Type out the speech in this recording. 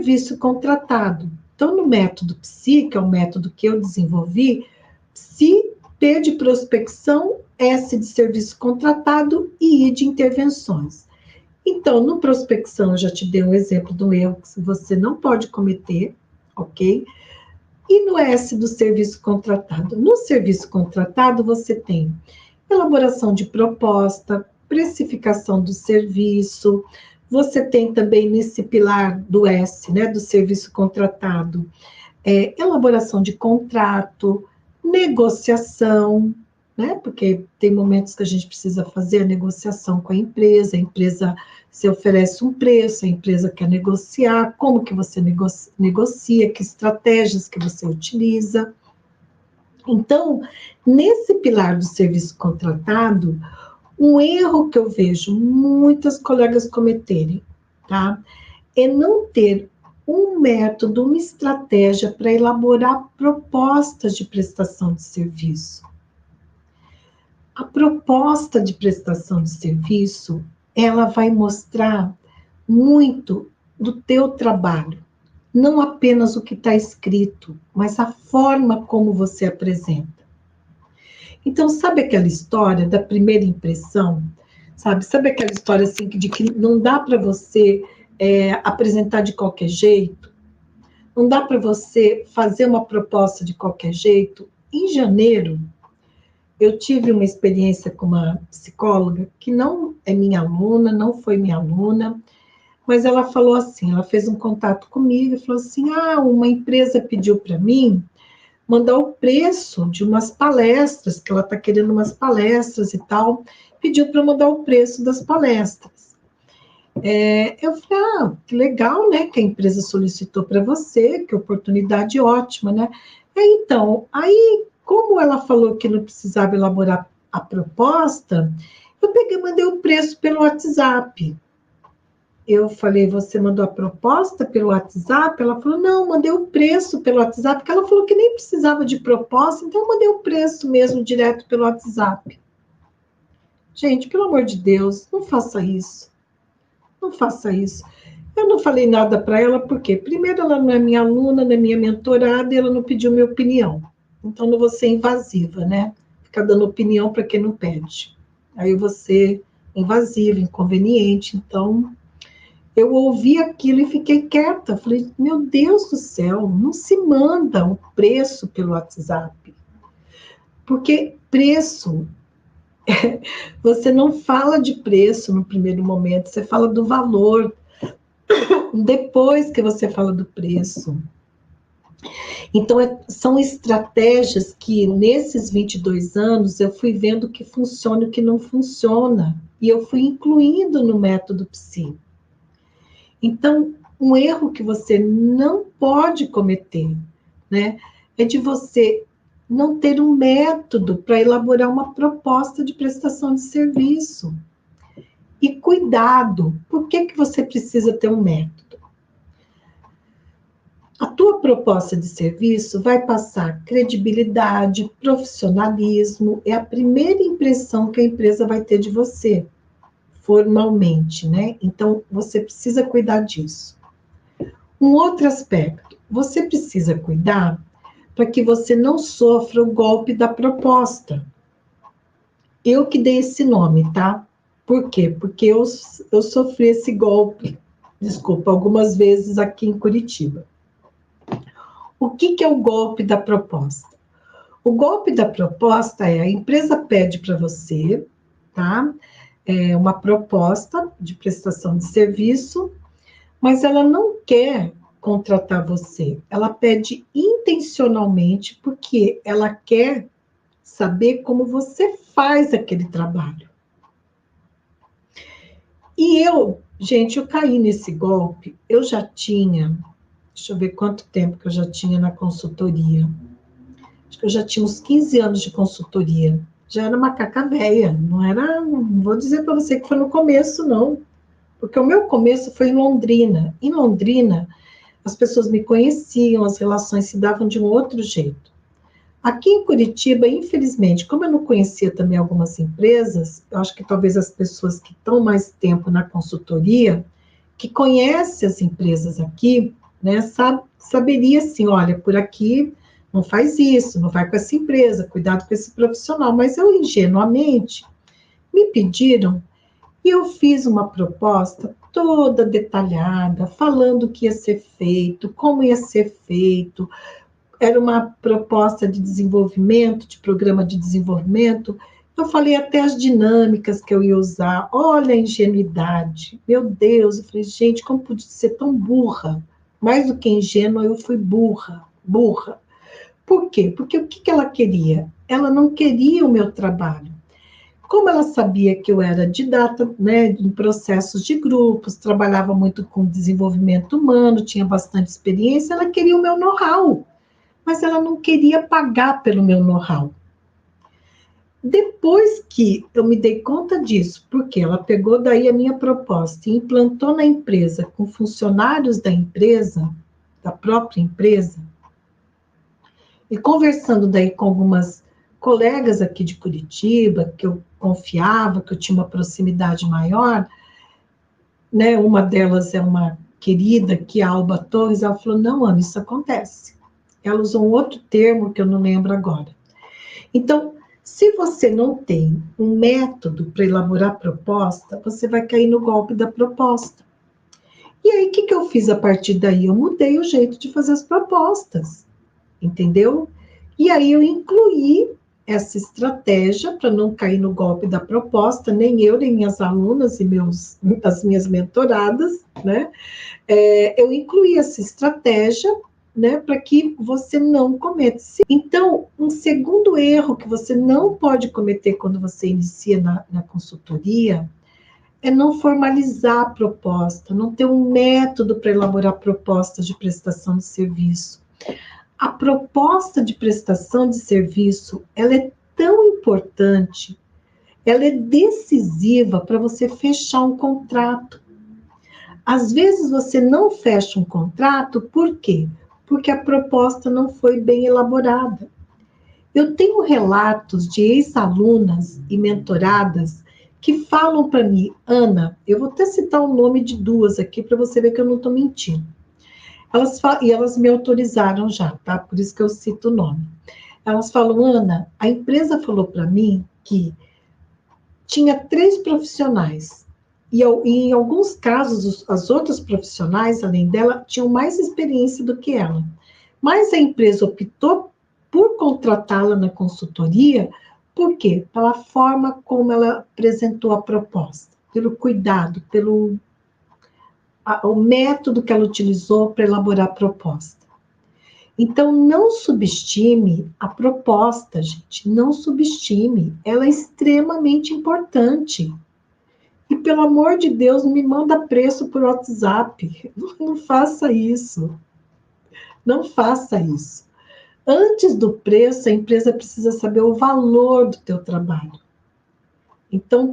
serviço contratado. Então, no método PSI, que é o método que eu desenvolvi, PSI, P de prospecção, S de serviço contratado e I de intervenções. Então, no prospecção, eu já te dei um exemplo do erro que você não pode cometer, ok? E no S do serviço contratado? No serviço contratado, você tem elaboração de proposta, precificação do serviço, você tem também nesse pilar do S, né, do serviço contratado, elaboração de contrato, negociação, né, porque tem momentos que a gente precisa fazer a negociação com a empresa se oferece um preço, a empresa quer negociar, como que você negocia, que estratégias que você utiliza. Então, nesse pilar do serviço contratado, um erro que eu vejo muitas colegas cometerem, tá? É não ter um método, uma estratégia para elaborar propostas de prestação de serviço. A proposta de prestação de serviço, ela vai mostrar muito do teu trabalho, não apenas o que está escrito, mas a forma como você apresenta. Então, sabe aquela história da primeira impressão? Sabe aquela história assim de que não dá para você apresentar de qualquer jeito? Não dá para você fazer uma proposta de qualquer jeito? Em janeiro, eu tive uma experiência com uma psicóloga que não é minha aluna, não foi minha aluna, mas ela falou assim, ela fez um contato comigo e falou assim, uma empresa pediu para mim mandar o preço de umas palestras, que ela está querendo umas palestras e tal, pediu para mandar o preço das palestras. Eu falei, que legal, né, que a empresa solicitou para você, que oportunidade ótima, né? Então, aí, como ela falou que não precisava elaborar a proposta, eu peguei e mandei o preço pelo WhatsApp. Eu falei, você mandou a proposta pelo WhatsApp? Ela falou, não, mandei o preço pelo WhatsApp, porque ela falou que nem precisava de proposta, então eu mandei o preço mesmo direto pelo WhatsApp. Gente, pelo amor de Deus, não faça isso. Não faça isso. Eu não falei nada para ela, porque primeiro ela não é minha aluna, não é minha mentorada, e ela não pediu minha opinião. Então não vou ser invasiva, né? Ficar dando opinião para quem não pede. Aí eu vou ser invasiva, inconveniente, então... Eu ouvi aquilo e fiquei quieta. Falei, meu Deus do céu, não se manda o preço pelo WhatsApp. Porque preço, você não fala de preço no primeiro momento, você fala do valor. Depois que você fala do preço. Então, são estratégias que, nesses 22 anos, eu fui vendo o que funciona e o que não funciona. E eu fui incluindo no método PSI. Então, um erro que você não pode cometer, né, é de você não ter um método para elaborar uma proposta de prestação de serviço. E cuidado, por que você precisa ter um método? A tua proposta de serviço vai passar credibilidade, profissionalismo, é a primeira impressão que a empresa vai ter de você, formalmente, né? Então, você precisa cuidar disso. Um outro aspecto, você precisa cuidar para que você não sofra o golpe da proposta. Eu que dei esse nome, tá? Por quê? Porque eu sofri esse golpe, desculpa, algumas vezes aqui em Curitiba. O que é o golpe da proposta? O golpe da proposta é a empresa pede para você, tá? Uma proposta de prestação de serviço, mas ela não quer contratar você. Ela pede intencionalmente porque ela quer saber como você faz aquele trabalho. E gente, eu caí nesse golpe. Eu já tinha, deixa eu ver quanto tempo que eu já tinha na consultoria. Acho que eu já tinha uns 15 anos de consultoria. Já era macaca véia, não vou dizer para você que foi no começo, não. Porque o meu começo foi em Londrina. Em Londrina, as pessoas me conheciam, as relações se davam de um outro jeito. Aqui em Curitiba, infelizmente, como eu não conhecia também algumas empresas, eu acho que talvez as pessoas que estão mais tempo na consultoria, que conhecem as empresas aqui, né, saberia assim, olha, por aqui não faz isso, não vai com essa empresa, cuidado com esse profissional. Mas eu, ingenuamente, me pediram e eu fiz uma proposta toda detalhada, falando o que ia ser feito, como ia ser feito. Era uma proposta de desenvolvimento, de programa de desenvolvimento. Eu falei até as dinâmicas que eu ia usar. Olha a ingenuidade. Meu Deus, eu falei, gente, como podia ser tão burra? Mais do que ingênua, eu fui burra, burra. Por quê? Porque o que ela queria? Ela não queria o meu trabalho. Como ela sabia que eu era didata, né, em processos de grupos, trabalhava muito com desenvolvimento humano, tinha bastante experiência, ela queria o meu know-how, mas ela não queria pagar pelo meu know-how. Depois que eu me dei conta disso, porque ela pegou daí a minha proposta e implantou na empresa com funcionários da empresa, da própria empresa, e conversando daí com algumas colegas aqui de Curitiba, que eu confiava, que eu tinha uma proximidade maior, né? Uma delas é uma querida, que é a Alba Torres, ela falou, não, Ana, isso acontece. Ela usou um outro termo que eu não lembro agora. Então, se você não tem um método para elaborar proposta, você vai cair no golpe da proposta. E aí, o que eu fiz a partir daí? Eu mudei o jeito de fazer as propostas, entendeu? E aí eu incluí essa estratégia para não cair no golpe da proposta, nem eu, nem minhas alunas e as minhas mentoradas, né? Eu incluí essa estratégia, né, para que você não cometa. Então, um segundo erro que você não pode cometer quando você inicia na consultoria é não formalizar a proposta, não ter um método para elaborar propostas de prestação de serviço. A proposta de prestação de serviço, ela é tão importante, ela é decisiva para você fechar um contrato. Às vezes você não fecha um contrato, por quê? Porque a proposta não foi bem elaborada. Eu tenho relatos de ex-alunas e mentoradas que falam para mim, Ana, eu vou até citar o nome de duas aqui para você ver que eu não estou mentindo. Elas me autorizaram já, tá? Por isso que eu cito o nome. Elas falam, Ana, a empresa falou para mim que tinha 3 profissionais. E em alguns casos, as outras profissionais, além dela, tinham mais experiência do que ela. Mas a empresa optou por contratá-la na consultoria, por quê? Pela forma como ela apresentou a proposta, pelo cuidado, pelo o método que ela utilizou para elaborar a proposta. Então, não subestime a proposta, gente, não subestime, ela é extremamente importante. E, pelo amor de Deus, não me manda preço por WhatsApp, não faça isso, não faça isso. Antes do preço, a empresa precisa saber o valor do teu trabalho. Então,